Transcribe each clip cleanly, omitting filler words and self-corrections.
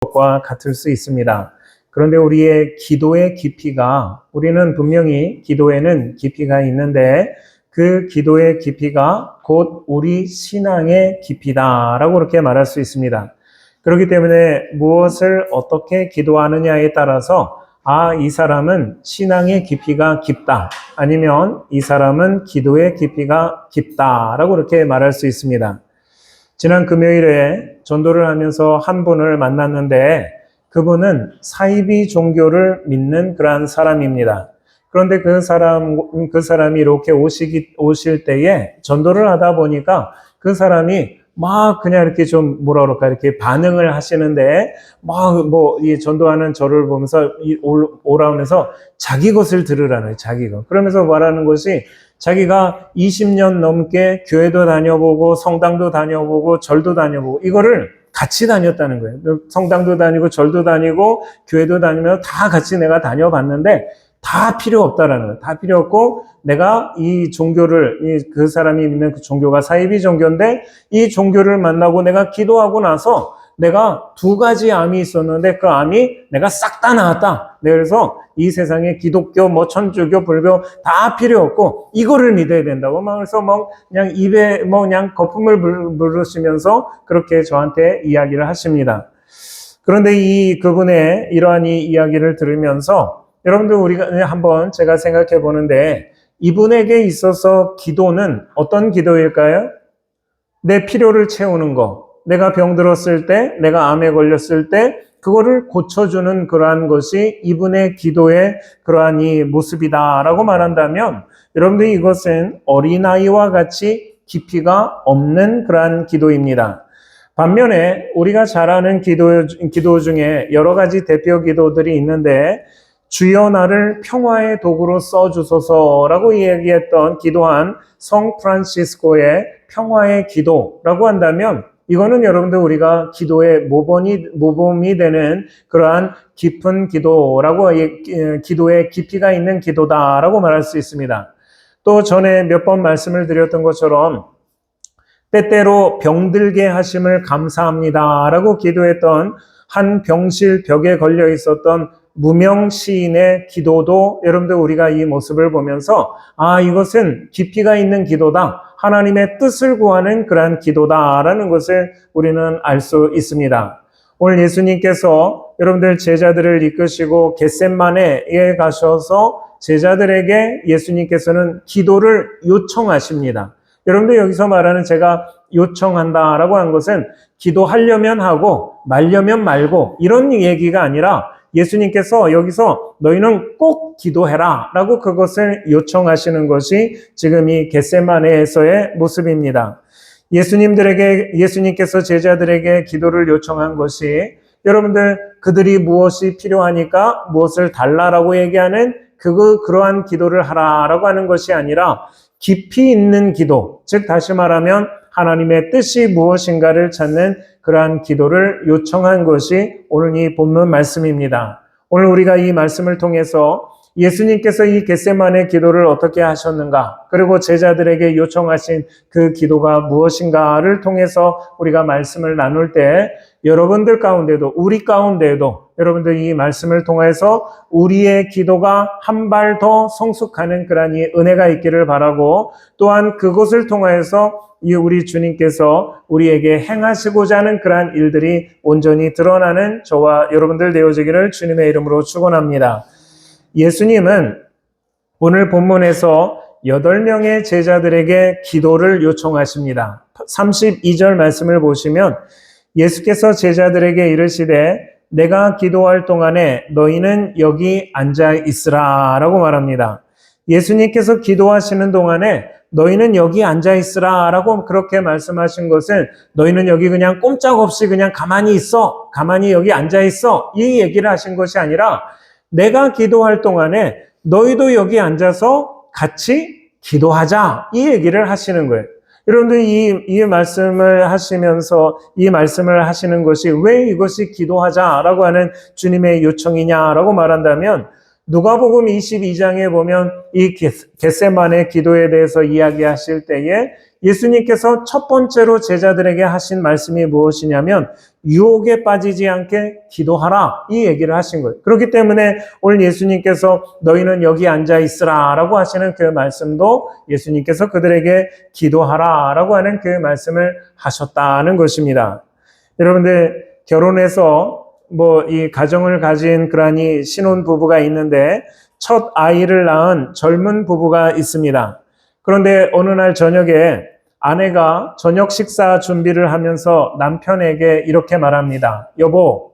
것과 같을 수 있습니다. 그런데 우리의 기도의 깊이가, 우리는 분명히 기도에는 깊이가 있는데 그 기도의 깊이가 곧 우리 신앙의 깊이다라고 그렇게 말할 수 있습니다. 그렇기 때문에 무엇을 어떻게 기도하느냐에 따라서 이 사람은 신앙의 깊이가 깊다, 아니면 이 사람은 기도의 깊이가 깊다라고 그렇게 말할 수 있습니다. 지난 금요일에 전도를 하면서 한 분을 만났는데 그분은 사이비 종교를 믿는 그러한 사람입니다. 그런데 그 사람이 이렇게 오실 때에 전도를 하다 보니까 그 사람이 막 그냥 이렇게 좀 뭐라 그럴까 이렇게 반응을 하시는데 이 전도하는 저를 보면서 오라면서 자기 것을 들으라는 자기 것. 그러면서 말하는 것이 자기가 20년 넘게 교회도 다녀보고 성당도 다녀보고 절도 다녀보고 이거를 같이 다녔다는 거예요. 성당도 다니고 절도 다니고 교회도 다니며 다 같이 내가 다녀봤는데 다 필요 없다라는 거예요. 다 필요 없고 내가 이 종교를, 그 사람이 믿는 그 종교가 사이비 종교인데 이 종교를 만나고 내가 기도하고 나서 내가 2가지 암이 있었는데 그 암이 내가 싹 다 나았다. 그래서 이 세상에 기독교, 천주교, 불교 다 필요 없고 이거를 믿어야 된다고 그래서 그냥 입에 그냥 거품을 부르시면서 그렇게 저한테 이야기를 하십니다. 그런데 그분의 이러한 이야기를 들으면서 여러분들 우리가 한번 제가 생각해 보는데 이분에게 있어서 기도는 어떤 기도일까요? 내 필요를 채우는 거. 내가 병들었을 때, 내가 암에 걸렸을 때 그거를 고쳐주는 그러한 것이 이분의 기도의 그러한 이 모습이다라고 말한다면 여러분들 이것은 어린아이와 같이 깊이가 없는 그러한 기도입니다. 반면에 우리가 잘 아는 기도 중에 여러 가지 대표 기도들이 있는데 주여 나를 평화의 도구로 써주소서라고 이야기했던 기도한 성 프란시스코의 평화의 기도라고 한다면 이거는 여러분들 우리가 기도의 모범이 되는 그러한 깊은 기도라고, 기도의 깊이가 있는 기도다라고 말할 수 있습니다. 또 전에 몇 번 말씀을 드렸던 것처럼 때때로 병들게 하심을 감사합니다라고 기도했던 한 병실 벽에 걸려 있었던 무명 시인의 기도도 여러분들 우리가 이 모습을 보면서 이것은 깊이가 있는 기도다. 하나님의 뜻을 구하는 그러한 기도다라는 것을 우리는 알 수 있습니다. 오늘 예수님께서 여러분들 제자들을 이끄시고 겟셋마네에 가셔서 제자들에게 예수님께서는 기도를 요청하십니다. 여러분들 여기서 말하는 제가 요청한다라고 한 것은 기도하려면 하고 말려면 말고 이런 얘기가 아니라 예수님께서 여기서 너희는 꼭 기도해라 라고 그것을 요청하시는 것이 지금 이 겟세마네에서의 모습입니다. 예수님께서 제자들에게 기도를 요청한 것이 여러분들 그들이 무엇이 필요하니까 무엇을 달라라고 얘기하는 그러한 기도를 하라라고 하는 것이 아니라 깊이 있는 기도, 즉 다시 말하면 하나님의 뜻이 무엇인가를 찾는 그러한 기도를 요청한 것이 오늘 이 본문 말씀입니다. 오늘 우리가 이 말씀을 통해서 예수님께서 이 겟세마네 기도를 어떻게 하셨는가, 그리고 제자들에게 요청하신 그 기도가 무엇인가를 통해서 우리가 말씀을 나눌 때 여러분들 가운데도 우리 가운데도 여러분들 이 말씀을 통해서 우리의 기도가 한 발 더 성숙하는 그러한 이 은혜가 있기를 바라고, 또한 그것을 통해서 우리 주님께서 우리에게 행하시고자 하는 그러한 일들이 온전히 드러나는 저와 여러분들 되어지기를 주님의 이름으로 축원합니다. 예수님은 오늘 본문에서 8명의 제자들에게 기도를 요청하십니다. 32절 말씀을 보시면 예수께서 제자들에게 이르시되 내가 기도할 동안에 너희는 여기 앉아 있으라 라고 말합니다. 예수님께서 기도하시는 동안에 너희는 여기 앉아 있으라 라고 그렇게 말씀하신 것은 너희는 여기 그냥 꼼짝없이 그냥 가만히 있어, 가만히 여기 앉아 있어, 이 얘기를 하신 것이 아니라 내가 기도할 동안에 너희도 여기 앉아서 같이 기도하자, 이 얘기를 하시는 거예요. 여러분들 이 말씀을 하시면서 이 말씀을 하시는 것이 왜 이것이 기도하자라고 하는 주님의 요청이냐라고 말한다면 누가복음 22장에 보면 이 겟세마네 기도에 대해서 이야기하실 때에 예수님께서 첫 번째로 제자들에게 하신 말씀이 무엇이냐면 유혹에 빠지지 않게 기도하라 이 얘기를 하신 거예요. 그렇기 때문에 오늘 예수님께서 너희는 여기 앉아 있으라 라고 하시는 그 말씀도 예수님께서 그들에게 기도하라 라고 하는 그 말씀을 하셨다는 것입니다. 여러분들 결혼해서 이 가정을 가진 그러니 신혼 부부가 있는데 첫 아이를 낳은 젊은 부부가 있습니다. 그런데 어느 날 저녁에 아내가 저녁 식사 준비를 하면서 남편에게 이렇게 말합니다. 여보,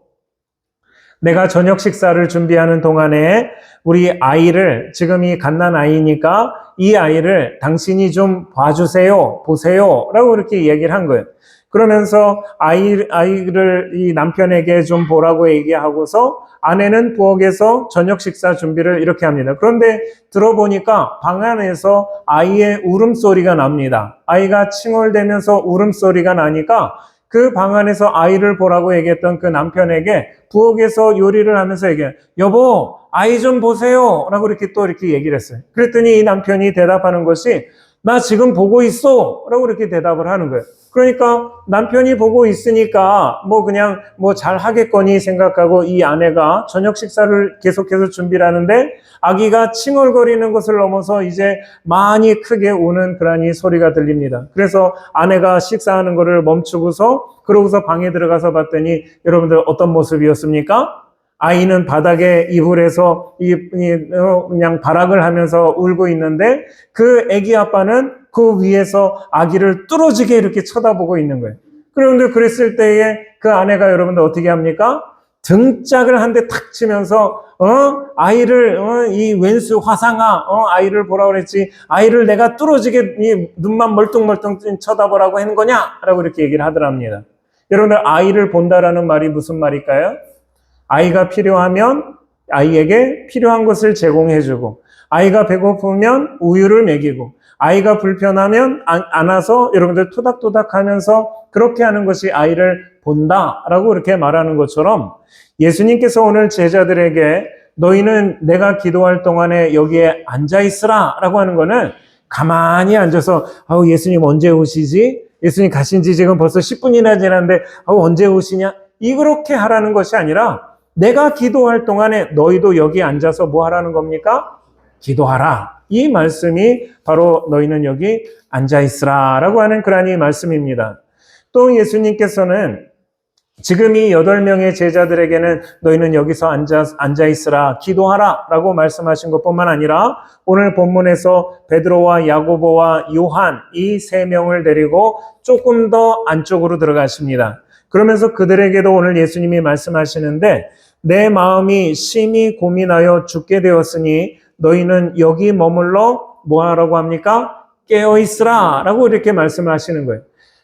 내가 저녁 식사를 준비하는 동안에 우리 아이를, 지금 이 갓난 아이니까 이 아이를 당신이 좀 봐주세요, 보세요 라고 이렇게 얘기를 한 거예요. 그러면서 아이를 이 남편에게 좀 보라고 얘기하고서 아내는 부엌에서 저녁 식사 준비를 이렇게 합니다. 그런데 들어보니까 방 안에서 아이의 울음소리가 납니다. 아이가 칭얼대면서 울음소리가 나니까 그 방 안에서 아이를 보라고 얘기했던 그 남편에게 부엌에서 요리를 하면서 얘기해요. 여보, 아이 좀 보세요 라고 이렇게 또 이렇게 얘기를 했어요. 그랬더니 이 남편이 대답하는 것이 나 지금 보고 있어 라고 이렇게 대답을 하는 거예요. 그러니까 남편이 보고 있으니까 그냥 잘 하겠거니 생각하고 이 아내가 저녁 식사를 계속해서 준비를 하는데 아기가 칭얼거리는 것을 넘어서 이제 많이 크게 우는 그러니 소리가 들립니다. 그래서 아내가 식사하는 것을 멈추고서 그러고서 방에 들어가서 봤더니 여러분들 어떤 모습이었습니까? 아이는 바닥에 이불에서 그냥 발악을 하면서 울고 있는데 그 아기 아빠는 그 위에서 아기를 뚫어지게 이렇게 쳐다보고 있는 거예요. 그런데 그랬을 때에 그 아내가 여러분들 어떻게 합니까? 등짝을 한 대 탁 치면서 아이를 이 왼수 화상아 아이를 보라고 그랬지 아이를 내가 뚫어지게 이 눈만 멀뚱멀뚱 쳐다보라고 한 거냐? 라고 이렇게 얘기를 하더랍니다. 여러분들 아이를 본다라는 말이 무슨 말일까요? 아이가 필요하면 아이에게 필요한 것을 제공해주고 아이가 배고프면 우유를 먹이고 아이가 불편하면 안아서 여러분들 토닥토닥 하면서 그렇게 하는 것이 아이를 본다라고 이렇게 말하는 것처럼 예수님께서 오늘 제자들에게 너희는 내가 기도할 동안에 여기에 앉아있으라 라고 하는 거는 가만히 앉아서 예수님 언제 오시지? 예수님 가신 지 지금 벌써 10분이나 지났는데 언제 오시냐? 이렇게 하라는 것이 아니라 내가 기도할 동안에 너희도 여기 앉아서 뭐 하라는 겁니까? 기도하라. 이 말씀이 바로 너희는 여기 앉아있으라 라고 하는 그러한 말씀입니다. 또 예수님께서는 지금 이 8명의 제자들에게는 너희는 여기서 앉아있으라, 기도하라 라고 말씀하신 것뿐만 아니라 오늘 본문에서 베드로와 야고보와 요한 이 3명을 데리고 조금 더 안쪽으로 들어가십니다. 그러면서 그들에게도 오늘 예수님이 말씀하시는데 내 마음이 심히 고민하여 죽게 되었으니 너희는 여기 머물러 뭐 하라고 합니까? 깨어있으라 라고 이렇게 말씀을 하시는 거예요.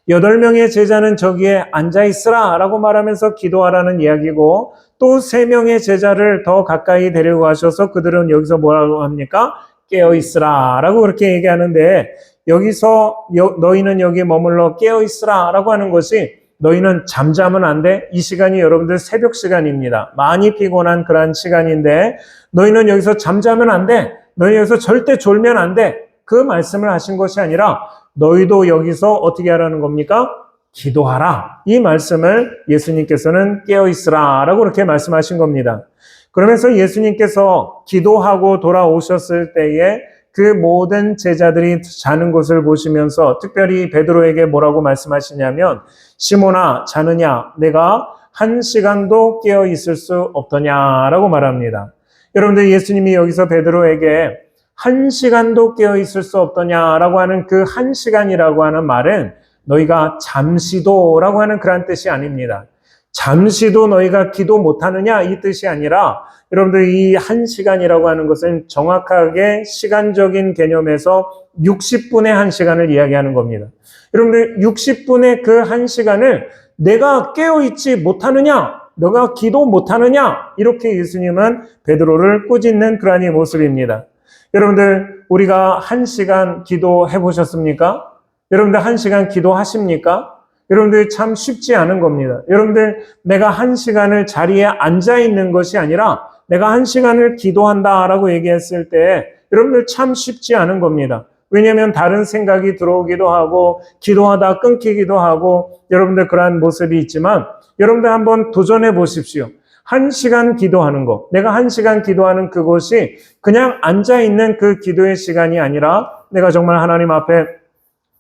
8명의 제자는 저기에 앉아있으라 라고 말하면서 기도하라는 이야기고 또 3명의 제자를 더 가까이 데리고 가셔서 그들은 여기서 뭐라고 합니까? 깨어있으라 라고 그렇게 얘기하는데 여기서 너희는 여기 머물러 깨어있으라 라고 하는 것이 너희는 잠자면 안 돼. 이 시간이 여러분들 새벽 시간입니다. 많이 피곤한 그런 시간인데 너희는 여기서 잠자면 안 돼. 너희 여기서 절대 졸면 안 돼. 그 말씀을 하신 것이 아니라 너희도 여기서 어떻게 하라는 겁니까? 기도하라. 이 말씀을 예수님께서는 깨어있으라 라고 그렇게 말씀하신 겁니다. 그러면서 예수님께서 기도하고 돌아오셨을 때에 그 모든 제자들이 자는 것을 보시면서 특별히 베드로에게 뭐라고 말씀하시냐면 시몬아 자느냐 내가 1시간도 깨어 있을 수 없더냐라고 말합니다. 여러분들 예수님이 여기서 베드로에게 1시간도 깨어 있을 수 없더냐라고 하는 그 1시간이라고 하는 말은 너희가 잠시도라고 하는 그런 뜻이 아닙니다. 잠시도 너희가 기도 못하느냐 이 뜻이 아니라 여러분들 이 1시간이라고 하는 것은 정확하게 시간적인 개념에서 60분의 1시간을 이야기하는 겁니다. 여러분들 60분의 그 1시간을 내가 깨어있지 못하느냐 너가 기도 못하느냐 이렇게 예수님은 베드로를 꾸짖는 그러한 모습입니다. 여러분들 우리가 1시간 기도해 보셨습니까? 여러분들 1시간 기도하십니까? 여러분들 참 쉽지 않은 겁니다. 여러분들 내가 1시간을 자리에 앉아 있는 것이 아니라 내가 1시간을 기도한다라고 얘기했을 때 여러분들 참 쉽지 않은 겁니다. 왜냐하면 다른 생각이 들어오기도 하고 기도하다 끊기기도 하고 여러분들 그러한 모습이 있지만 여러분들 한번 도전해 보십시오. 1시간 기도하는 거. 내가 1시간 기도하는 그것이 그냥 앉아있는 그 기도의 시간이 아니라 내가 정말 하나님 앞에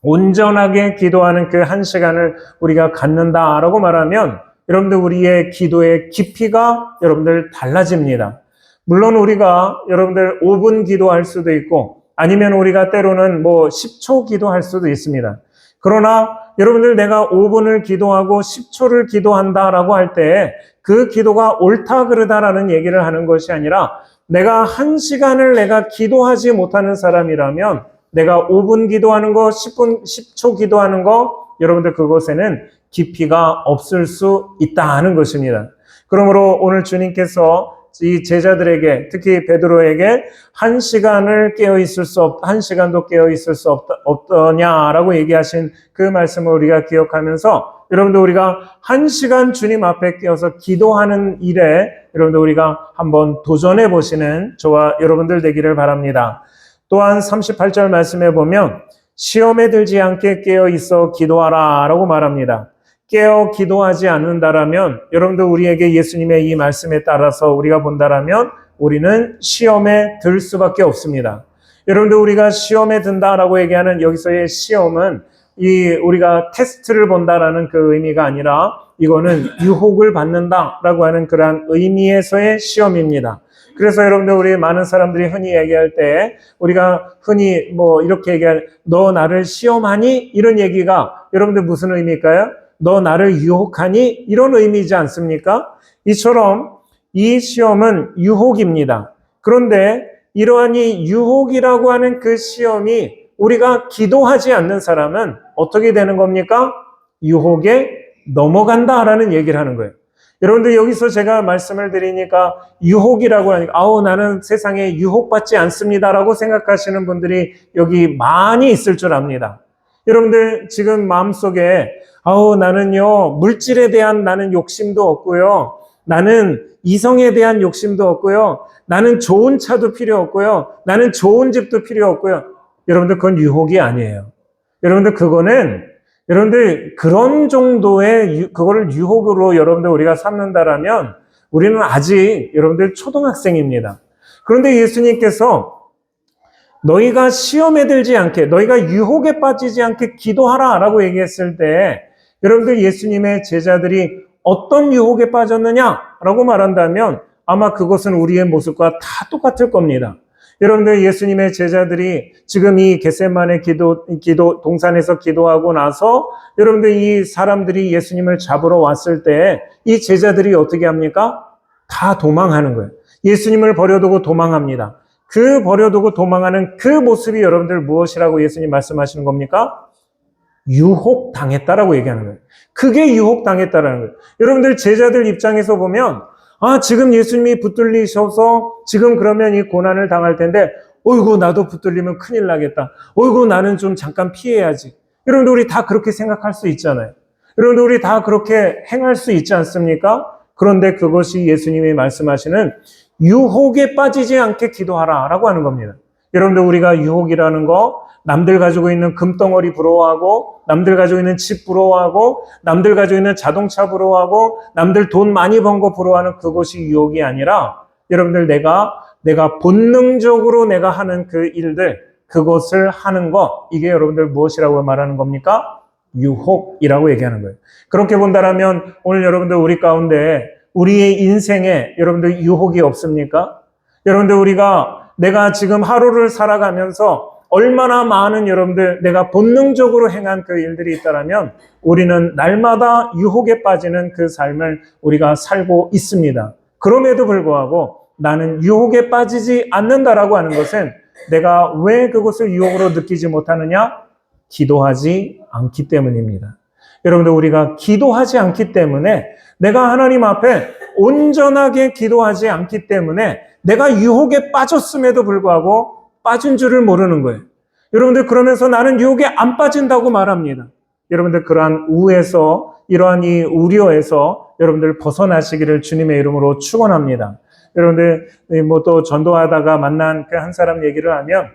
온전하게 기도하는 그 1시간을 우리가 갖는다라고 말하면 여러분들 우리의 기도의 깊이가 여러분들 달라집니다. 물론 우리가 여러분들 5분 기도할 수도 있고 아니면 우리가 때로는 10초 기도할 수도 있습니다. 그러나 여러분들 내가 5분을 기도하고 10초를 기도한다라고 할 때 그 기도가 옳다 그르다라는 얘기를 하는 것이 아니라 내가 1시간을 내가 기도하지 못하는 사람이라면 내가 5분 기도하는 거, 10초 기도하는 거 여러분들 그것에는 깊이가 없을 수 있다는 것입니다. 그러므로 오늘 주님께서 이 제자들에게 특히 베드로에게 1시간도 깨어 있을 수 없더냐라고 얘기하신 그 말씀을 우리가 기억하면서 여러분들 우리가 1시간 주님 앞에 깨어서 기도하는 일에 여러분들 우리가 한번 도전해 보시는 저와 여러분들 되기를 바랍니다. 또한 38절 말씀에 보면 시험에 들지 않게 깨어 있어 기도하라 라고 말합니다. 깨어 기도하지 않는다라면 여러분들 우리에게 예수님의 이 말씀에 따라서 우리가 본다라면 우리는 시험에 들 수밖에 없습니다. 여러분들 우리가 시험에 든다라고 얘기하는 여기서의 시험은 우리가 테스트를 본다라는 그 의미가 아니라 이거는 유혹을 받는다라고 하는 그러한 의미에서의 시험입니다. 그래서 여러분들 우리 많은 사람들이 흔히 얘기할 때 우리가 흔히 이렇게 얘기할 너 나를 시험하니? 이런 얘기가 여러분들 무슨 의미일까요? 너 나를 유혹하니? 이런 의미이지 않습니까? 이처럼 이 시험은 유혹입니다. 그런데 이러한 이 유혹이라고 하는 그 시험이 우리가 기도하지 않는 사람은 어떻게 되는 겁니까? 유혹에 넘어간다라는 얘기를 하는 거예요. 여러분들 여기서 제가 말씀을 드리니까 유혹이라고 하니까 나는 세상에 유혹받지 않습니다라고 생각하시는 분들이 여기 많이 있을 줄 압니다. 여러분들 지금 마음속에 나는요 물질에 대한 나는 욕심도 없고요. 나는 이성에 대한 욕심도 없고요. 나는 좋은 차도 필요 없고요. 나는 좋은 집도 필요 없고요. 여러분들 그건 유혹이 아니에요. 여러분들 그거는 여러분들 그런 정도의 그거를 유혹으로 여러분들 우리가 삼는다라면 우리는 아직 여러분들 초등학생입니다. 그런데 예수님께서 너희가 시험에 들지 않게 너희가 유혹에 빠지지 않게 기도하라라고 얘기했을 때 여러분들 예수님의 제자들이 어떤 유혹에 빠졌느냐라고 말한다면 아마 그것은 우리의 모습과 다 똑같을 겁니다. 여러분들 예수님의 제자들이 지금 이 겟세마네 기도 동산에서 기도하고 나서 여러분들 이 사람들이 예수님을 잡으러 왔을 때 이 제자들이 어떻게 합니까? 다 도망하는 거예요. 예수님을 버려두고 도망합니다. 그 버려두고 도망하는 그 모습이 여러분들 무엇이라고 예수님 말씀하시는 겁니까? 유혹당했다라고 얘기하는 거예요. 그게 유혹당했다라는 거예요. 여러분들 제자들 입장에서 보면 지금 예수님이 붙들리셔서 지금 그러면 이 고난을 당할 텐데 어이구 나도 붙들리면 큰일 나겠다. 어이구 나는 좀 잠깐 피해야지. 여러분들 우리 다 그렇게 생각할 수 있잖아요. 여러분들 우리 다 그렇게 행할 수 있지 않습니까? 그런데 그것이 예수님이 말씀하시는 유혹에 빠지지 않게 기도하라라고 하는 겁니다. 여러분들 우리가 유혹이라는 거 남들 가지고 있는 금덩어리 부러워하고 남들 가지고 있는 집 부러워하고 남들 가지고 있는 자동차 부러워하고 남들 돈 많이 번 거 부러워하는 그것이 유혹이 아니라 여러분들 내가 본능적으로 내가 하는 그 일들 그것을 하는 거 이게 여러분들 무엇이라고 말하는 겁니까? 유혹이라고 얘기하는 거예요. 그렇게 본다라면 오늘 여러분들 우리 가운데 우리의 인생에 여러분들 유혹이 없습니까? 여러분들 내가 지금 하루를 살아가면서 얼마나 많은 여러분들 내가 본능적으로 행한 그 일들이 있다라면 우리는 날마다 유혹에 빠지는 그 삶을 우리가 살고 있습니다. 그럼에도 불구하고 나는 유혹에 빠지지 않는다라고 하는 것은 내가 왜 그것을 유혹으로 느끼지 못하느냐? 기도하지 않기 때문입니다. 여러분들 우리가 기도하지 않기 때문에 내가 하나님 앞에 온전하게 기도하지 않기 때문에 내가 유혹에 빠졌음에도 불구하고 빠진 줄을 모르는 거예요. 여러분들 그러면서 나는 유혹에 안 빠진다고 말합니다. 여러분들 그러한 우에서 이러한 이 우려에서 여러분들 벗어나시기를 주님의 이름으로 축원합니다. 여러분들 또 전도하다가 만난 그 한 사람 얘기를 하면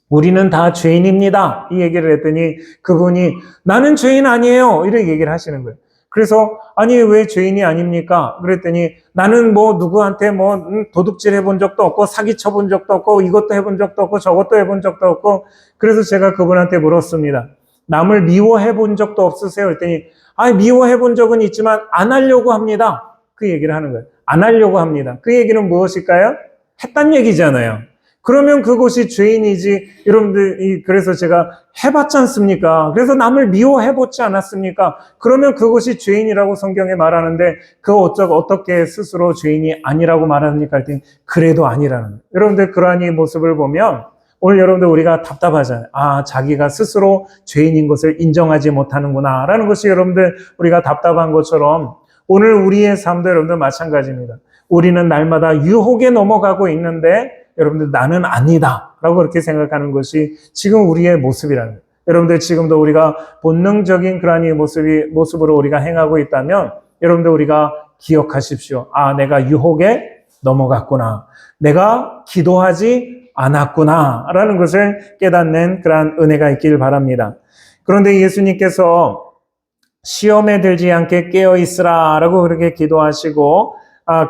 우리는 다 죄인입니다. 이 얘기를 했더니 그분이 나는 죄인 아니에요. 이렇게 얘기를 하시는 거예요. 그래서 아니 왜 죄인이 아닙니까? 그랬더니 나는 뭐 누구한테 뭐 도둑질 해본 적도 없고 사기 쳐본 적도 없고 이것도 해본 적도 없고 저것도 해본 적도 없고 그래서 제가 그분한테 물었습니다. 남을 미워해 본 적도 없으세요? 그랬더니 아니 미워해 본 적은 있지만 안 하려고 합니다. 그 얘기를 하는 거예요. 안 하려고 합니다. 그 얘기는 무엇일까요? 했단 얘기잖아요. 그러면 그것이 죄인이지. 여러분들, 그래서 제가 해봤지 않습니까? 그래서 남을 미워해보지 않았습니까? 그러면 그것이 죄인이라고 성경에 말하는데, 어떻게 스스로 죄인이 아니라고 말합니까? 했더니, 그래도 아니라는 거예요. 여러분들, 그러한 이 모습을 보면, 오늘 여러분들 우리가 답답하잖아요. 아, 자기가 스스로 죄인인 것을 인정하지 못하는구나. 라는 것이 여러분들, 우리가 답답한 것처럼, 오늘 우리의 삶도 여러분들 마찬가지입니다. 우리는 날마다 유혹에 넘어가고 있는데, 여러분들 나는 아니다 라고 그렇게 생각하는 것이 지금 우리의 모습이라는 거예요. 여러분들 지금도 우리가 본능적인 그러한 모습으로 우리가 행하고 있다면 여러분들 우리가 기억하십시오. 아, 내가 유혹에 넘어갔구나. 내가 기도하지 않았구나 라는 것을 깨닫는 그러한 은혜가 있길 바랍니다. 그런데 예수님께서 시험에 들지 않게 깨어있으라 라고 그렇게 기도하시고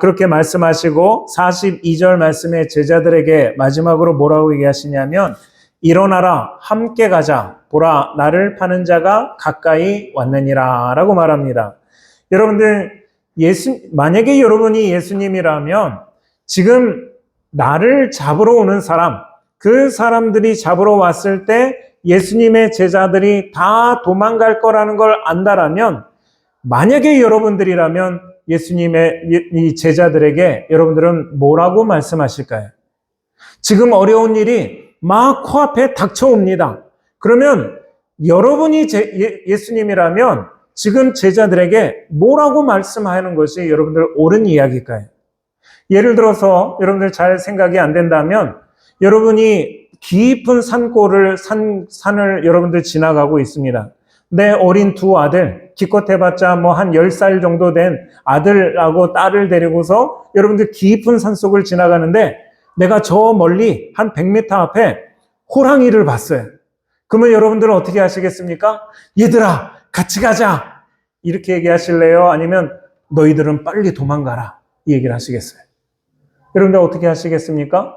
그렇게 말씀하시고 42절 말씀에 제자들에게 마지막으로 뭐라고 얘기하시냐면 일어나라 함께 가자 보라 나를 파는 자가 가까이 왔느니라 라고 말합니다. 여러분들 만약에 여러분이 예수님이라면 지금 나를 잡으러 오는 사람 그 사람들이 잡으러 왔을 때 예수님의 제자들이 다 도망갈 거라는 걸 안다라면 만약에 여러분들이라면 예수님의 이 제자들에게 여러분들은 뭐라고 말씀하실까요? 지금 어려운 일이 막 코앞에 닥쳐옵니다. 그러면 여러분이 예수님이라면 지금 제자들에게 뭐라고 말씀하는 것이 여러분들 옳은 이야기일까요? 예를 들어서 여러분들 잘 생각이 안 된다면 여러분이 깊은 산을 여러분들 지나가고 있습니다. 내 어린 두 아들, 기껏 해봤자 뭐 한 10살 정도 된 아들하고 딸을 데리고서 여러분들 깊은 산속을 지나가는데 내가 저 멀리 한 100m 앞에 호랑이를 봤어요. 그러면 여러분들은 어떻게 하시겠습니까? 얘들아, 같이 가자! 이렇게 얘기하실래요? 아니면 너희들은 빨리 도망가라. 이 얘기를 하시겠어요? 여러분들 어떻게 하시겠습니까?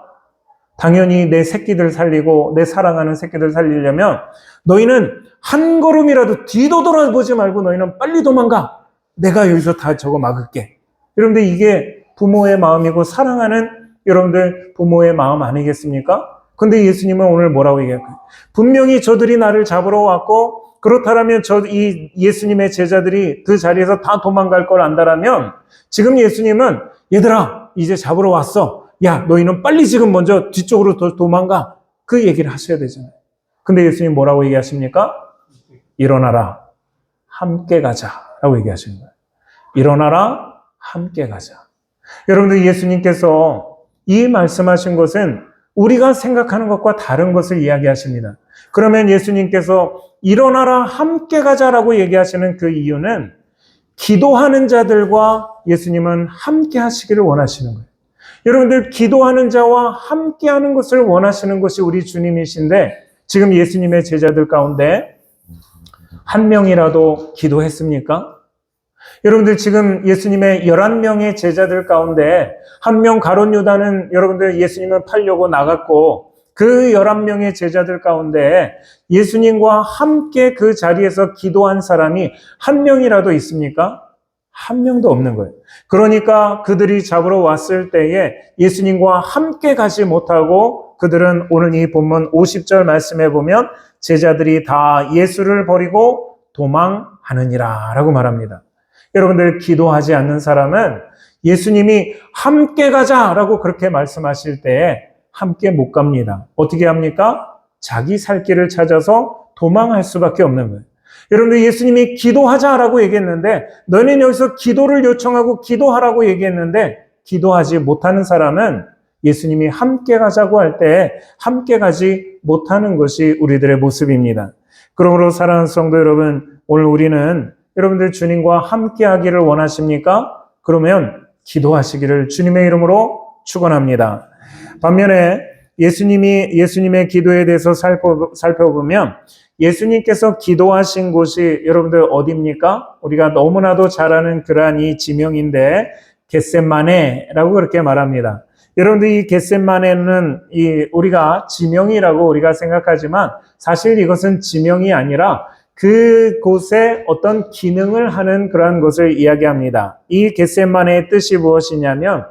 당연히 내 새끼들 살리고 내 사랑하는 새끼들 살리려면 너희는 한 걸음이라도 뒤도 돌아보지 말고 너희는 빨리 도망가. 내가 여기서 다 저거 막을게. 여러분들 이게 부모의 마음이고 사랑하는 여러분들 부모의 마음 아니겠습니까? 근데 예수님은 오늘 뭐라고 얘기할까요? 분명히 저들이 나를 잡으러 왔고 그렇다면 이 예수님의 제자들이 그 자리에서 다 도망갈 걸 안다라면 지금 예수님은 얘들아 이제 잡으러 왔어. 야, 너희는 빨리 지금 먼저 뒤쪽으로 도망가. 그 얘기를 하셔야 되잖아요. 근데 예수님 뭐라고 얘기하십니까? 일어나라. 함께 가자. 라고 얘기하시는 거예요. 일어나라. 함께 가자. 여러분들 예수님께서 이 말씀하신 것은 우리가 생각하는 것과 다른 것을 이야기하십니다. 그러면 예수님께서 일어나라. 함께 가자라고 얘기하시는 그 이유는 기도하는 자들과 예수님은 함께 하시기를 원하시는 거예요. 여러분들 기도하는 자와 함께하는 것을 원하시는 것이 우리 주님이신데 지금 예수님의 제자들 가운데 한 명이라도 기도했습니까? 여러분들 지금 예수님의 11명의 제자들 가운데 한 명 가룟 유다는 여러분들 예수님을 팔려고 나갔고 그 11명의 제자들 가운데 예수님과 함께 그 자리에서 기도한 사람이 한 명이라도 있습니까? 한 명도 없는 거예요. 그러니까 그들이 잡으러 왔을 때에 예수님과 함께 가지 못하고 그들은 오늘 이 본문 50절 말씀에 보면 제자들이 다 예수를 버리고 도망하느니라 라고 말합니다. 여러분들 기도하지 않는 사람은 예수님이 함께 가자라고 그렇게 말씀하실 때에 함께 못 갑니다. 어떻게 합니까? 자기 살 길을 찾아서 도망할 수밖에 없는 거예요. 여러분들 예수님이 기도하자라고 얘기했는데 너희는 여기서 기도를 요청하고 기도하라고 얘기했는데 기도하지 못하는 사람은 예수님이 함께 가자고 할 때 함께 가지 못하는 것이 우리들의 모습입니다. 그러므로 사랑하는 성도 여러분, 오늘 우리는 여러분들 주님과 함께 하기를 원하십니까? 그러면 기도하시기를 주님의 이름으로 축원합니다. 반면에 예수님의 기도에 대해서 살펴보면 예수님께서 기도하신 곳이 여러분들 어디입니까? 우리가 너무나도 잘 아는 그러한 이 지명인데 겟셋마네라고 그렇게 말합니다. 여러분들 이 겟셋마네는 우리가 지명이라고 우리가 생각하지만 사실 이것은 지명이 아니라 그곳에 어떤 기능을 하는 그러한 것을 이야기합니다. 이 겟셋마네의 뜻이 무엇이냐면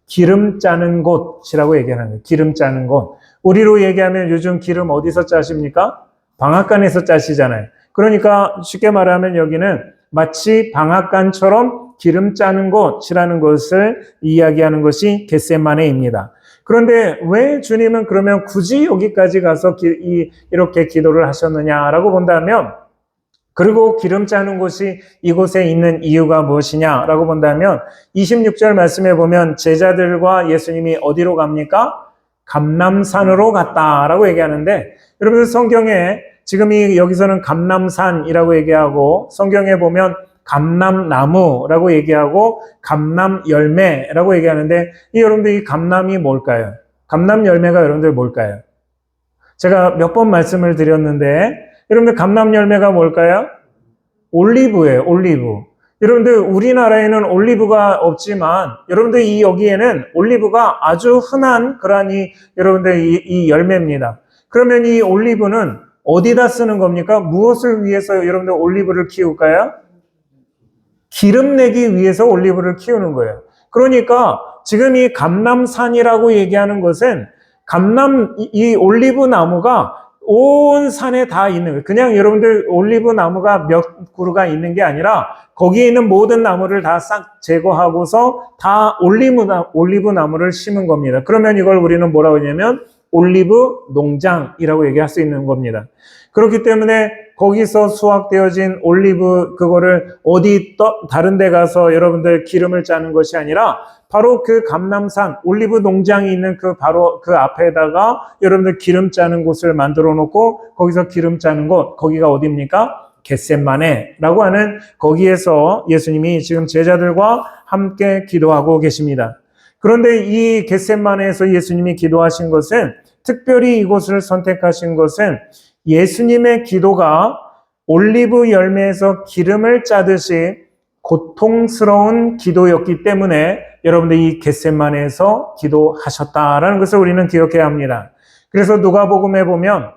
기름 짜는 곳이라고 얘기하는 거예요. 기름 짜는 곳. 우리로 얘기하면 요즘 기름 어디서 짜십니까? 방앗간에서 짜시잖아요. 그러니까 쉽게 말하면 여기는 마치 방앗간처럼 기름 짜는 곳이라는 것을 이야기하는 것이 겟셋마네입니다. 그런데 왜 주님은 그러면 굳이 여기까지 가서 이렇게 기도를 하셨느냐라고 본다면, 그리고 기름 짜는 곳이 이곳에 있는 이유가 무엇이냐라고 본다면 26절 말씀에 보면 제자들과 예수님이 어디로 갑니까? 감람산으로 갔다라고 얘기하는데, 여러분들 성경에 지금 여기서는 감람산이라고 얘기하고 성경에 보면 감람나무라고 얘기하고 감람열매라고 얘기하는데 여러분들 이 감람이 뭘까요? 감람열매가 여러분들 뭘까요? 제가 몇 번 말씀을 드렸는데 여러분들 감람열매가 뭘까요? 올리브예요. 올리브. 여러분들 우리나라에는 올리브가 없지만 여러분들 여기에는 올리브가 아주 흔한 그러한 여러분들 이 열매입니다. 그러면 이 올리브는 어디다 쓰는 겁니까? 무엇을 위해서 여러분들 올리브를 키울까요? 기름 내기 위해서 올리브를 키우는 거예요. 그러니까 지금 이 감람산이라고 얘기하는 것은 이 올리브 나무가 온 산에 다 있는 거예요. 그냥 여러분들 올리브 나무가 몇 그루가 있는 게 아니라 거기에 있는 모든 나무를 다 싹 제거하고서 다 올리브 나무를 심은 겁니다. 그러면 이걸 우리는 뭐라고 하냐면 올리브 농장이라고 얘기할 수 있는 겁니다. 그렇기 때문에 거기서 수확되어진 올리브 그거를 다른 데 가서 여러분들 기름을 짜는 것이 아니라 바로 그 감람산 올리브 농장이 있는 바로 그 앞에다가 여러분들 기름 짜는 곳을 만들어 놓고 거기서 기름 짜는 곳, 거기가 어디입니까? 겟셋마네라고 하는 거기에서 예수님이 지금 제자들과 함께 기도하고 계십니다. 그런데 이 겟셋마네에서 예수님이 기도하신 것은, 특별히 이곳을 선택하신 것은 예수님의 기도가 올리브 열매에서 기름을 짜듯이 고통스러운 기도였기 때문에 여러분들 이 겟셋마네에서 기도하셨다라는 것을 우리는 기억해야 합니다. 그래서 누가복음에 보면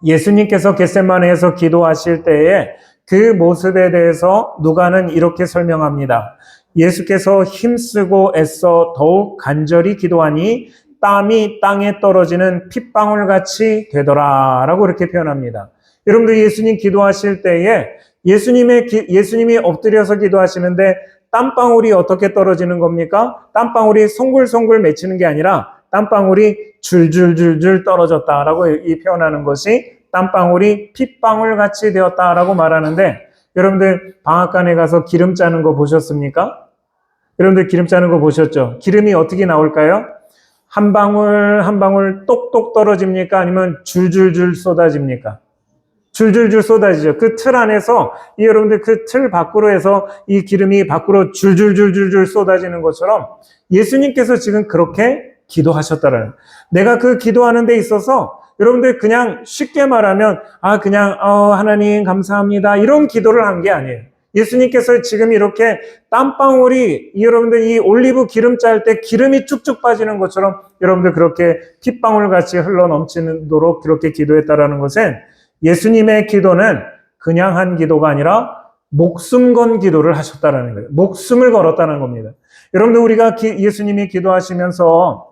예수님께서 겟셋마네에서 기도하실 때에 그 모습에 대해서 누가는 이렇게 설명합니다. 예수께서 힘쓰고 애써 더욱 간절히 기도하니 땀이 땅에 떨어지는 핏방울같이 되더라 라고 이렇게 표현합니다. 여러분들 예수님 기도하실 때에 예수님이 엎드려서 기도하시는데 땀방울이 어떻게 떨어지는 겁니까? 땀방울이 송글송글 맺히는 게 아니라 땀방울이 줄줄줄줄 떨어졌다라고 표현하는 것이 땀방울이 핏방울같이 되었다라고 말하는데, 여러분들 방앗간에 가서 기름 짜는 거 보셨습니까? 여러분들 기름 짜는 거 보셨죠? 기름이 어떻게 나올까요? 한 방울 한 방울 똑똑 떨어집니까? 아니면 줄줄줄 쏟아집니까? 줄줄줄 쏟아지죠. 그 틀 안에서 여러분들 그 틀 밖으로 해서 이 기름이 밖으로 줄줄줄줄줄 쏟아지는 것처럼 예수님께서 지금 그렇게 기도하셨다라는, 내가 그 기도하는 데 있어서 여러분들 그냥 쉽게 말하면 그냥 하나님 감사합니다 이런 기도를 한 게 아니에요. 예수님께서 지금 이렇게 땀방울이 여러분들 이 올리브 기름 짤 때 기름이 쭉쭉 빠지는 것처럼 여러분들 그렇게 핏방울 같이 흘러 넘치도록 그렇게 기도했다라는 것은, 예수님의 기도는 그냥 한 기도가 아니라 목숨 건 기도를 하셨다라는 거예요. 목숨을 걸었다는 겁니다. 여러분들 우리가 예수님이 기도하시면서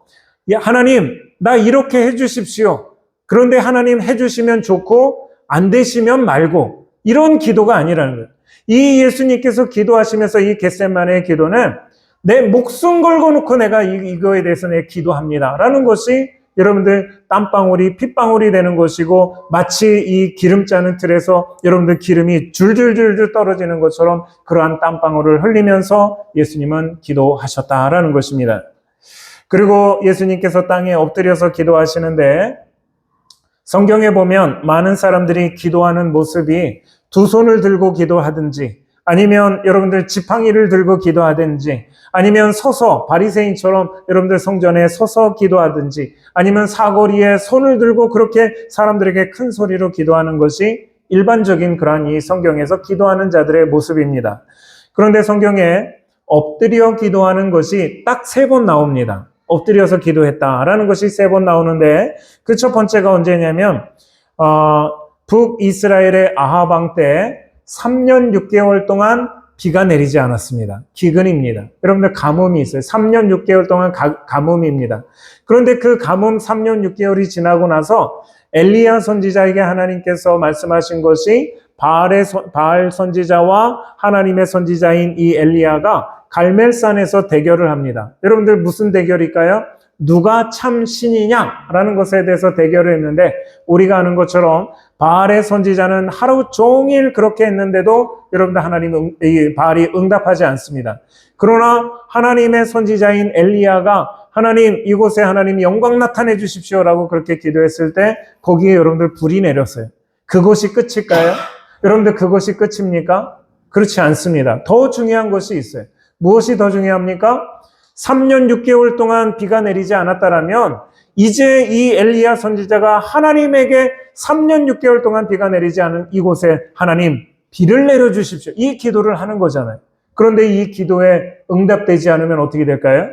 하나님 나 이렇게 해주십시오. 그런데 하나님 해주시면 좋고 안 되시면 말고 이런 기도가 아니라는 거예요. 이 예수님께서 기도하시면서 이 겟셋마네의 기도는 내 목숨 걸고 놓고 내가 이거에 대해서 내 기도합니다 라는 것이 여러분들 땀방울이 핏방울이 되는 것이고, 마치 이 기름 짜는 틀에서 여러분들 기름이 줄줄줄줄 떨어지는 것처럼 그러한 땀방울을 흘리면서 예수님은 기도하셨다라는 것입니다. 그리고 예수님께서 땅에 엎드려서 기도하시는데 성경에 보면 많은 사람들이 기도하는 모습이 두 손을 들고 기도하든지 아니면 여러분들 지팡이를 들고 기도하든지, 아니면 서서 바리새인처럼 여러분들 성전에 서서 기도하든지, 아니면 사거리에 손을 들고 그렇게 사람들에게 큰 소리로 기도하는 것이 일반적인 그러한 이 성경에서 기도하는 자들의 모습입니다. 그런데 성경에 엎드려 기도하는 것이 딱 3번 나옵니다. 엎드려서 기도했다라는 것이 3번 나오는데, 그 첫 번째가 언제냐면 북이스라엘의 아합 왕 때 3년 6개월 동안 비가 내리지 않았습니다. 기근입니다. 여러분들 가뭄이 있어요. 3년 6개월 동안 가뭄입니다. 그런데 그 가뭄 3년 6개월이 지나고 나서 엘리야 선지자에게 하나님께서 말씀하신 것이 바알 선지자와 하나님의 선지자인 이 엘리야가 갈멜산에서 대결을 합니다. 여러분들 무슨 대결일까요? 누가 참 신이냐라는 것에 대해서 대결을 했는데, 우리가 아는 것처럼 바알의 선지자는 하루 종일 그렇게 했는데도 여러분들 바알이 응답하지 않습니다. 그러나 하나님의 선지자인 엘리야가 하나님, 이곳에 하나님 영광 나타내 주십시오라고 그렇게 기도했을 때 거기에 여러분들 불이 내렸어요. 그것이 끝일까요? 여러분들 그것이 끝입니까? 그렇지 않습니다. 더 중요한 것이 있어요. 무엇이 더 중요합니까? 3년 6개월 동안 비가 내리지 않았다라면 이제 이 엘리야 선지자가 하나님에게 3년 6개월 동안 비가 내리지 않은 이곳에 하나님 비를 내려주십시오, 이 기도를 하는 거잖아요. 그런데 이 기도에 응답되지 않으면 어떻게 될까요?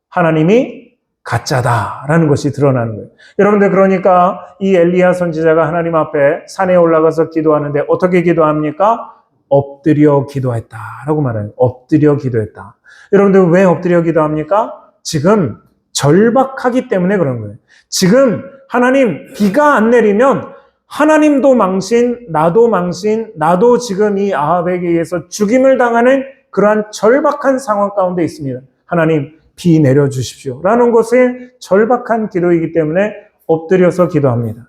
하나님이 가짜다라는 것이 드러나는 거예요. 여러분들, 그러니까 이 엘리야 선지자가 하나님 앞에 산에 올라가서 기도하는데 어떻게 기도합니까? 엎드려 기도했다라고 말해요. 엎드려 기도했다. 여러분들 왜 엎드려 기도합니까? 지금 절박하기 때문에 그런 거예요. 지금 하나님 비가 안 내리면 하나님도 망신, 나도 망신, 나도 지금 이 아합에게 의해서 죽임을 당하는 그러한 절박한 상황 가운데 있습니다. 하나님 비 내려주십시오 라는 것에 절박한 기도이기 때문에 엎드려서 기도합니다.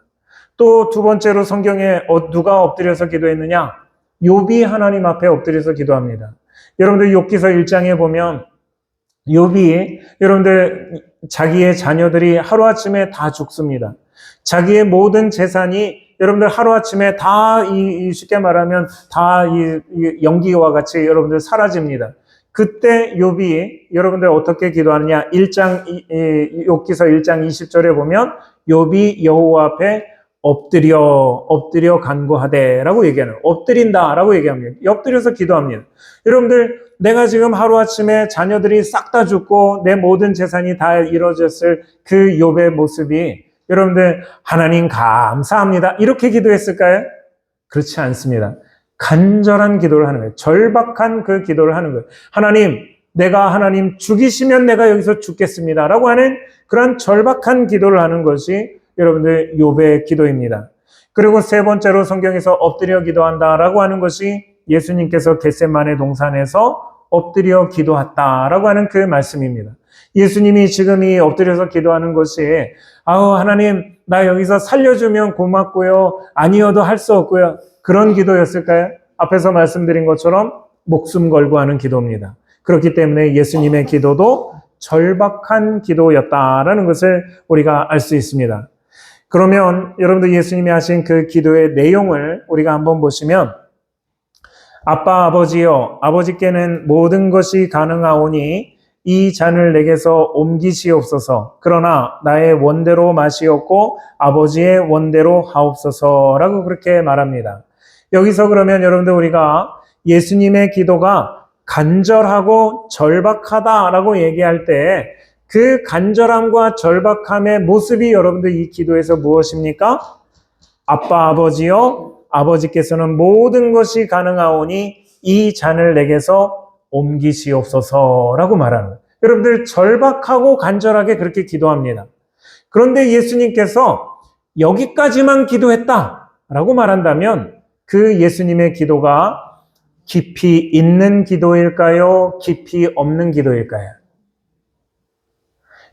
또 두 번째로 성경에 누가 엎드려서 기도했느냐? 욥이 하나님 앞에 엎드려서 기도합니다. 여러분들 욥기서 1장에 보면 욥이 여러분들 자기의 자녀들이 하루아침에 다 죽습니다. 자기의 모든 재산이 여러분들 하루아침에 다 쉽게 말하면 다 연기와 같이 여러분들 사라집니다. 그때 욥이 여러분들 어떻게 기도하느냐? 욥기서 1장 20절에 보면 욥이 여호와 앞에 엎드려 간구하되라고 얘기하는, 엎드린다라고 얘기합니다. 엎드려서 기도합니다. 여러분들, 내가 지금 하루아침에 자녀들이 싹 다 죽고 내 모든 재산이 다 이루어졌을 그 욥의 모습이 여러분들 하나님 감사합니다 이렇게 기도했을까요? 그렇지 않습니다. 간절한 기도를 하는 거예요. 절박한 그 기도를 하는 거예요. 하나님, 내가 하나님 죽이시면 내가 여기서 죽겠습니다 라고 하는 그런 절박한 기도를 하는 것이 여러분들 욥의 기도입니다. 그리고 세 번째로 성경에서 엎드려 기도한다라고 하는 것이 예수님께서 겟세마네 동산에서 엎드려 기도했다라고 하는 그 말씀입니다. 예수님이 지금 이 엎드려서 기도하는 것이 하나님 나 여기서 살려주면 고맙고요, 아니어도 할 수 없고요, 그런 기도였을까요? 앞에서 말씀드린 것처럼 목숨 걸고 하는 기도입니다. 그렇기 때문에 예수님의 기도도 절박한 기도였다라는 것을 우리가 알 수 있습니다. 그러면 여러분들 예수님이 하신 그 기도의 내용을 우리가 한번 보시면, 아빠 아버지여, 아버지께는 모든 것이 가능하오니 이 잔을 내게서 옮기시옵소서. 그러나 나의 원대로 마시옵고 아버지의 원대로 하옵소서라고 그렇게 말합니다. 여기서 그러면 여러분들 우리가 예수님의 기도가 간절하고 절박하다라고 얘기할 때 그 간절함과 절박함의 모습이 여러분들 이 기도에서 무엇입니까? 아빠 아버지여, 아버지께서는 모든 것이 가능하오니 이 잔을 내게서 옮기시옵소서라고 말하는 거예요. 여러분들 절박하고 간절하게 그렇게 기도합니다. 그런데 예수님께서 여기까지만 기도했다라고 말한다면 그 예수님의 기도가 깊이 있는 기도일까요? 깊이 없는 기도일까요?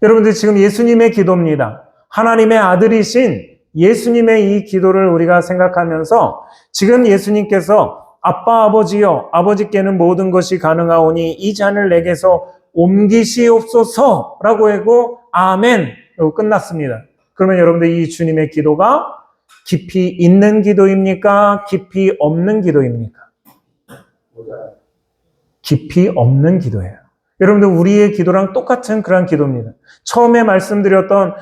여러분들 지금 예수님의 기도입니다. 하나님의 아들이신 예수님의 이 기도를 우리가 생각하면서 지금 예수님께서 아빠 아버지여, 아버지께는 모든 것이 가능하오니 이 잔을 내게서 옮기시옵소서라고 하고 아멘 하고 끝났습니다. 그러면 여러분들 이 주님의 기도가 깊이 있는 기도입니까? 깊이 없는 기도입니까? 깊이 없는 기도예요. 여러분들 우리의 기도랑 똑같은 그런 기도입니다. 처음에 말씀드렸던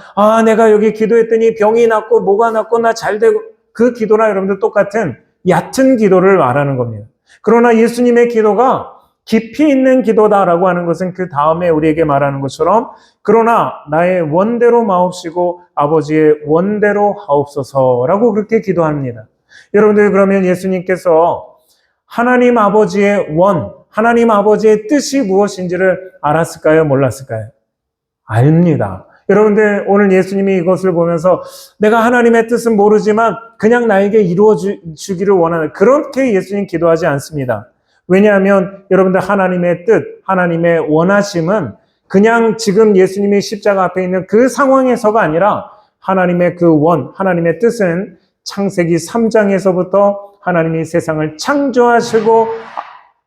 내가 여기 기도했더니 병이 낫고 뭐가 낫고 나 잘 되고 그 기도랑 여러분들 똑같은 얕은 기도를 말하는 겁니다. 그러나 예수님의 기도가 깊이 있는 기도다라고 하는 것은 그 다음에 우리에게 말하는 것처럼 그러나 나의 원대로 마옵시고 아버지의 원대로 하옵소서라고 그렇게 기도합니다. 여러분들 그러면 예수님께서 하나님 아버지의 하나님 아버지의 뜻이 무엇인지를 알았을까요? 몰랐을까요? 압니다. 여러분들 오늘 예수님이 이것을 보면서 내가 하나님의 뜻은 모르지만 그냥 나에게 이루어 주기를 원하는 그렇게 예수님 기도하지 않습니다. 왜냐하면 여러분들 하나님의 뜻, 하나님의 원하심은 그냥 지금 예수님이 십자가 앞에 있는 그 상황에서가 아니라 하나님의 하나님의 뜻은 창세기 3장에서부터 하나님이 세상을 창조하시고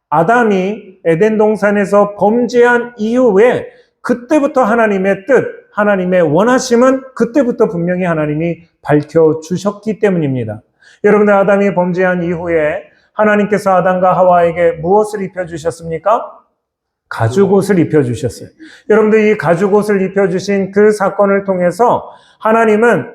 아담이 에덴 동산에서 범죄한 이후에 그때부터 하나님의 뜻, 하나님의 원하심은 그때부터 분명히 하나님이 밝혀주셨기 때문입니다. 여러분들 아담이 범죄한 이후에 하나님께서 아담과 하와에게 무엇을 입혀주셨습니까? 가죽옷을 입혀주셨어요. 여러분들 이 가죽옷을 입혀주신 그 사건을 통해서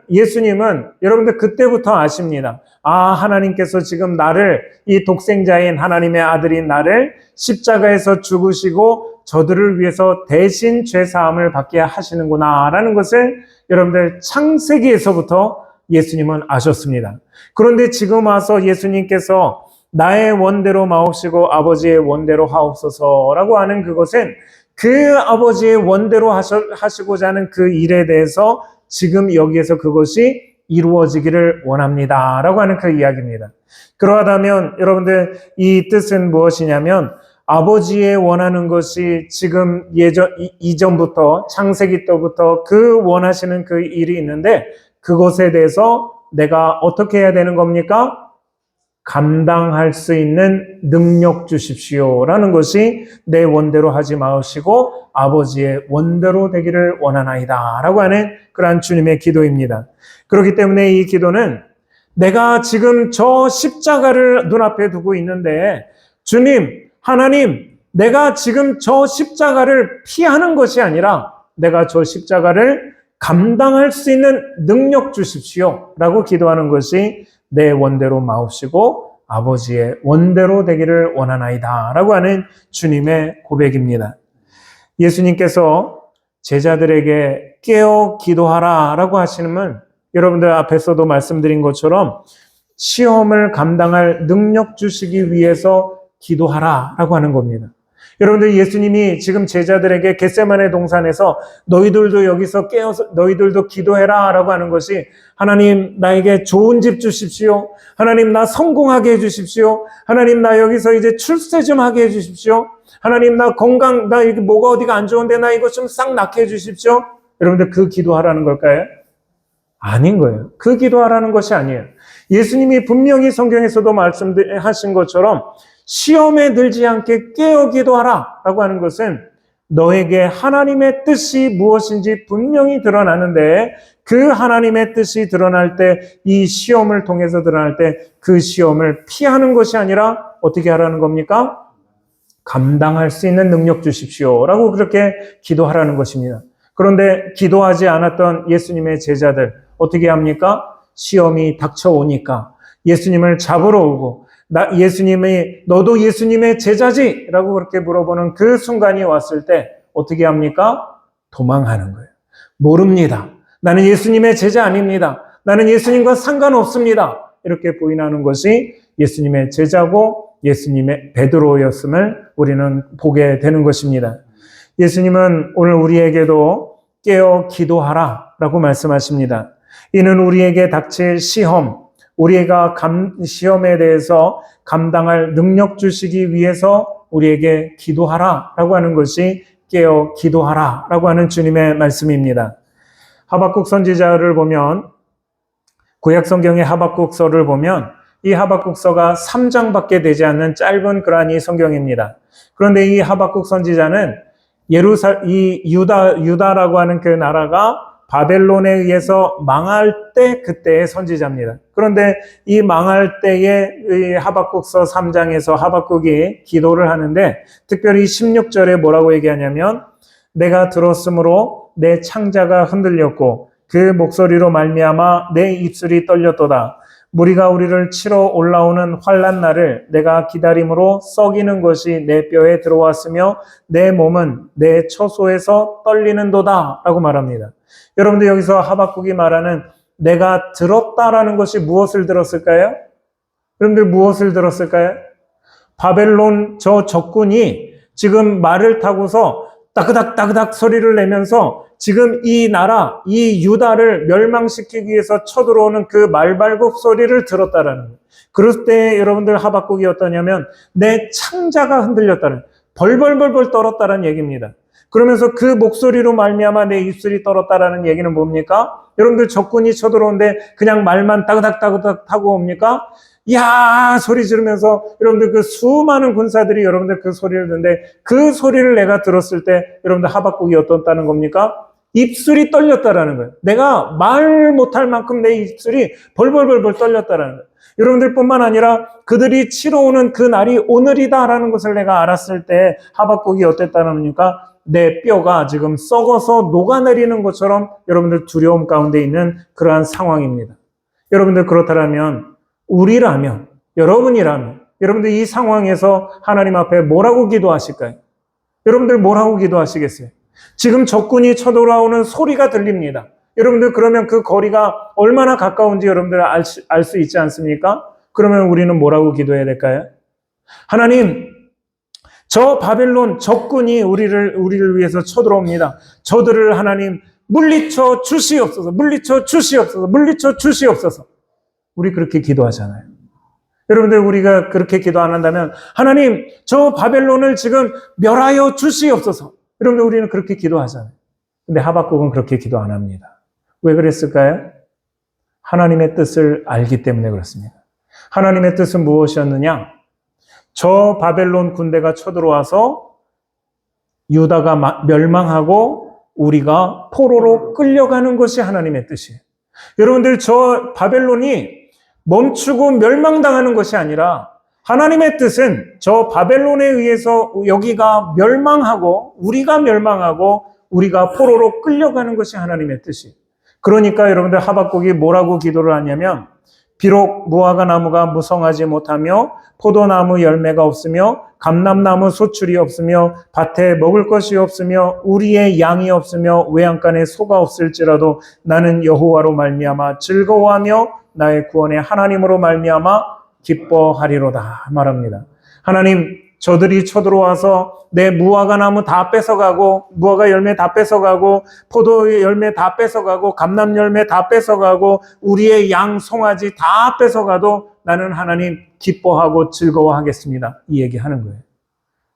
예수님은 여러분들 그때부터 아십니다. 하나님께서 지금 나를 이 독생자인 하나님의 아들인 나를 십자가에서 죽으시고 저들을 위해서 대신 죄사함을 받게 하시는구나 라는 것을 여러분들 창세기에서부터 예수님은 아셨습니다. 그런데 지금 와서 예수님께서 나의 원대로 마옵시고 아버지의 원대로 하옵소서라고 하는 그것은 그 아버지의 원대로 하시고자 하는 그 일에 대해서 지금 여기에서 그것이 이루어지기를 원합니다 라고 하는 그 이야기입니다. 그러하다면 여러분들 이 뜻은 무엇이냐면 아버지의 원하는 것이 지금 이전부터 창세기 때부터 그 원하시는 그 일이 있는데 그것에 대해서 내가 어떻게 해야 되는 겁니까? 감당할 수 있는 능력 주십시오라는 것이 내 원대로 하지 마시고 아버지의 원대로 되기를 원하나이다 라고 하는 그러한 주님의 기도입니다. 그렇기 때문에 이 기도는 내가 지금 저 십자가를 눈앞에 두고 있는데 주님, 하나님, 내가 지금 저 십자가를 피하는 것이 아니라 내가 저 십자가를 감당할 수 있는 능력 주십시오 라고 기도하는 것이 내 원대로 마옵시고 아버지의 원대로 되기를 원하나이다 라고 하는 주님의 고백입니다. 예수님께서 제자들에게 깨어 기도하라 라고 하시는 여러분들 앞에서도 말씀드린 것처럼 시험을 감당할 능력 주시기 위해서 기도하라 라고 하는 겁니다. 여러분들 예수님이 지금 제자들에게 겟세마네 동산에서 너희들도 여기서 깨어서 너희들도 기도해라 라고 하는 것이 하나님 나에게 좋은 집 주십시오. 하나님 나 성공하게 해주십시오. 하나님 나 여기서 이제 출세 좀 하게 해주십시오. 하나님 나 건강 나 이게 뭐가 어디가 안 좋은데 나 이거 좀 싹 낫게 해주십시오. 여러분들 그 기도하라는 걸까요? 아닌 거예요. 그 기도하라는 것이 아니에요. 예수님이 분명히 성경에서도 말씀하신 것처럼 시험에 들지 않게 깨어 기도하라 라고 하는 것은 너에게 하나님의 뜻이 무엇인지 분명히 드러나는데 그 하나님의 뜻이 드러날 때 이 시험을 통해서 드러날 때 그 시험을 피하는 것이 아니라 어떻게 하라는 겁니까? 감당할 수 있는 능력 주십시오 라고 그렇게 기도하라는 것입니다. 그런데 기도하지 않았던 예수님의 제자들 어떻게 합니까? 시험이 닥쳐오니까 예수님을 잡으러 오고 예수님이 너도 예수님의 제자지? 라고 그렇게 물어보는 그 순간이 왔을 때 어떻게 합니까? 도망하는 거예요. 모릅니다. 나는 예수님의 제자 아닙니다. 나는 예수님과 상관없습니다. 이렇게 부인하는 것이 예수님의 제자고 예수님의 베드로였음을 우리는 보게 되는 것입니다. 예수님은 오늘 우리에게도 깨어 기도하라 라고 말씀하십니다. 이는 우리에게 닥칠 시험, 우리가 시험에 대해서 감당할 능력 주시기 위해서 우리에게 기도하라 라고 하는 것이 깨어 기도하라 라고 하는 주님의 말씀입니다. 하박국 선지자를 보면 구약성경의 하박국서를 보면 이 하박국서가 3장밖에 되지 않는 짧은 그러한 이 성경입니다. 그런데 이 하박국 선지자는 유다라고 하는 그 나라가 바벨론에 의해서 망할 때 그때의 선지자입니다. 그런데 이 망할 때에 이 하박국서 3장에서 하박국이 기도를 하는데 특별히 16절에 뭐라고 얘기하냐면 내가 들었으므로 내 창자가 흔들렸고 그 목소리로 말미암아 내 입술이 떨렸도다. 무리가 우리를 치러 올라오는 환난 날을 내가 기다림으로 썩이는 것이 내 뼈에 들어왔으며 내 몸은 내 처소에서 떨리는도다 라고 말합니다. 여러분들 여기서 하박국이 말하는 내가 들었다라는 것이 무엇을 들었을까요? 여러분들 무엇을 들었을까요? 바벨론 저 적군이 지금 말을 타고서 따그닥 따그닥 소리를 내면서 지금 이 나라, 이 유다를 멸망시키기 위해서 쳐들어오는 그 말발굽 소리를 들었다라는 거예요. 그럴 때 여러분들 하박국이 어떠냐면 내 창자가 흔들렸다는, 벌벌벌벌 떨었다는 얘기입니다. 그러면서 그 목소리로 말미암아 내 입술이 떨었다라는 얘기는 뭡니까? 여러분들 적군이 쳐들어오는데 그냥 말만 따그닥 따그닥 타고 옵니까? 야 소리 지르면서 여러분들 그 수많은 군사들이 여러분들 그 소리를 듣는데 그 소리를 내가 들었을 때 여러분들 하박국이 어떻다는 겁니까? 입술이 떨렸다라는 거예요. 내가 말 못할 만큼 내 입술이 벌벌벌벌 떨렸다라는 거예요. 여러분들 뿐만 아니라 그들이 치러 오는 그 날이 오늘이다라는 것을 내가 알았을 때 하박국이 어땠다는 겁니까? 내 뼈가 지금 썩어서 녹아내리는 것처럼 여러분들 두려움 가운데 있는 그러한 상황입니다. 여러분들 그렇다면 우리라면, 여러분이라면, 여러분들 이 상황에서 하나님 앞에 뭐라고 기도하실까요? 여러분들 뭐라고 기도하시겠어요? 지금 적군이 쳐돌아오는 소리가 들립니다. 여러분들 그러면 그 거리가 얼마나 가까운지 여러분들 알 수 있지 않습니까? 그러면 우리는 뭐라고 기도해야 될까요? 하나님, 저 바벨론 적군이 우리를 위해서 쳐들어옵니다. 저들을 하나님 물리쳐 주시옵소서, 물리쳐 주시옵소서, 물리쳐 주시옵소서. 우리 그렇게 기도하잖아요. 여러분들 우리가 그렇게 기도 안 한다면 하나님 저 바벨론을 지금 멸하여 주시옵소서. 여러분들 우리는 그렇게 기도하잖아요. 근데 하박국은 그렇게 기도 안 합니다. 왜 그랬을까요? 하나님의 뜻을 알기 때문에 그렇습니다. 하나님의 뜻은 무엇이었느냐? 저 바벨론 군대가 쳐들어와서 유다가 멸망하고 우리가 포로로 끌려가는 것이 하나님의 뜻이에요. 여러분들 저 바벨론이 멈추고 멸망당하는 것이 아니라 하나님의 뜻은 저 바벨론에 의해서 여기가 멸망하고 우리가 포로로 끌려가는 것이 하나님의 뜻이에요. 그러니까 여러분들 하박국이 뭐라고 기도를 하냐면 비록 무화과 나무가 무성하지 못하며 포도나무 열매가 없으며 감람나무 소출이 없으며 밭에 먹을 것이 없으며 우리의 양이 없으며 외양간에 소가 없을지라도 나는 여호와로 말미암아 즐거워하며 나의 구원의 하나님으로 말미암아 기뻐하리로다 말합니다. 하나님 저들이 쳐들어와서 내 무화과 나무 다 뺏어가고 무화과 열매 다 뺏어가고 포도 열매 다 뺏어가고 감람 열매 다 뺏어가고 우리의 양 송아지 다 뺏어가도 나는 하나님 기뻐하고 즐거워하겠습니다. 이 얘기하는 거예요.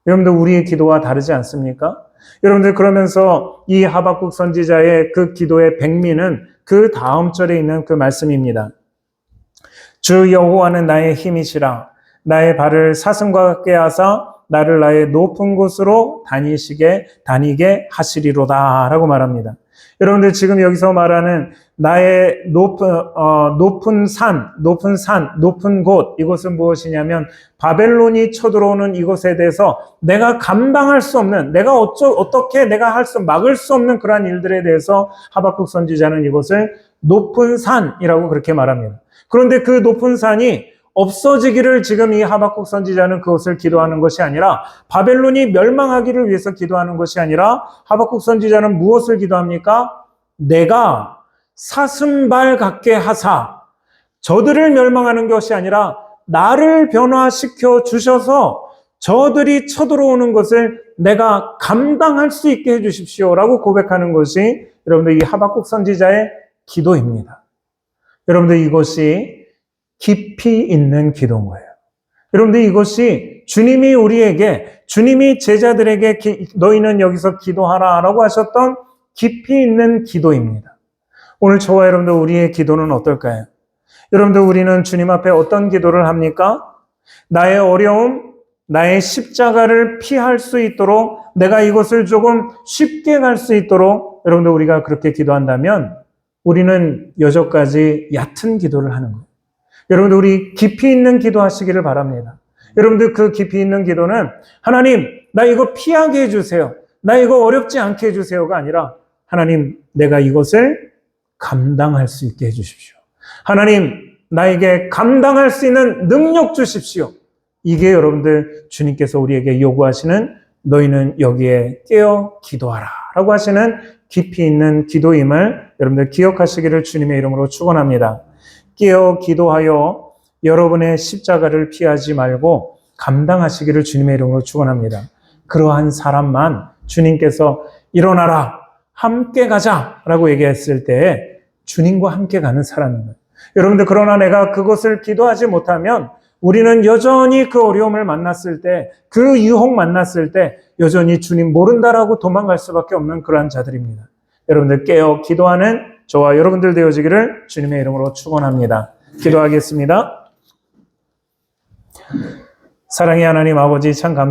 여러분들 우리의 기도와 다르지 않습니까? 여러분들 그러면서 이 하박국 선지자의 그 기도의 백미는 그 다음 절에 있는 그 말씀입니다. 주 여호와는 나의 힘이시라 나의 발을 사슴과 같게 하사 나를 나의 높은 곳으로 다니게 하시리로다 라고 말합니다. 여러분들 지금 여기서 말하는 나의 높은 곳 이것은 무엇이냐면 바벨론이 쳐들어오는 이곳에 대해서 내가 감당할 수 없는 막을 수 없는 그러한 일들에 대해서 하박국 선지자는 이것을 높은 산이라고 그렇게 말합니다. 그런데 그 높은 산이 없어지기를 지금 이 하박국 선지자는 그것을 기도하는 것이 아니라 바벨론이 멸망하기를 위해서 기도하는 것이 아니라 하박국 선지자는 무엇을 기도합니까? 내가 사슴발 같게 하사 저들을 멸망하는 것이 아니라 나를 변화시켜 주셔서 저들이 쳐들어오는 것을 내가 감당할 수 있게 해주십시오라고 고백하는 것이 여러분들 이 하박국 선지자의 기도입니다. 여러분들 이것이 깊이 있는 기도인 거예요. 여러분들 이것이 주님이 제자들에게 너희는 여기서 기도하라라고 하셨던 깊이 있는 기도입니다. 오늘 저와 여러분들 우리의 기도는 어떨까요? 여러분들 우리는 주님 앞에 어떤 기도를 합니까? 나의 어려움, 나의 십자가를 피할 수 있도록 내가 이것을 조금 쉽게 갈 수 있도록 여러분들 우리가 그렇게 기도한다면 우리는 여전까지 얕은 기도를 하는 거예요. 여러분들 우리 깊이 있는 기도하시기를 바랍니다. 여러분들 그 깊이 있는 기도는 하나님 나 이거 피하게 해주세요. 나 이거 어렵지 않게 해주세요가 아니라 하나님 내가 이것을 감당할 수 있게 해주십시오. 하나님 나에게 감당할 수 있는 능력 주십시오. 이게 여러분들 주님께서 우리에게 요구하시는 너희는 여기에 깨어 기도하라 라고 하시는 깊이 있는 기도임을 여러분들 기억하시기를 주님의 이름으로 축원합니다. 깨어 기도하여 여러분의 십자가를 피하지 말고 감당하시기를 주님의 이름으로 축원합니다. 그러한 사람만 주님께서 일어나라 함께 가자라고 얘기했을 때 주님과 함께 가는 사람입니다. 여러분들 그러나 내가 그것을 기도하지 못하면 우리는 여전히 그 어려움을 만났을 때, 그 유혹 만났을 때 여전히 주님 모른다라고 도망갈 수밖에 없는 그러한 자들입니다. 여러분들 깨어 기도하는 저와 여러분들 되어지기를 주님의 이름으로 축원합니다. 기도하겠습니다. 사랑의 하나님 아버지 참 감사합니다.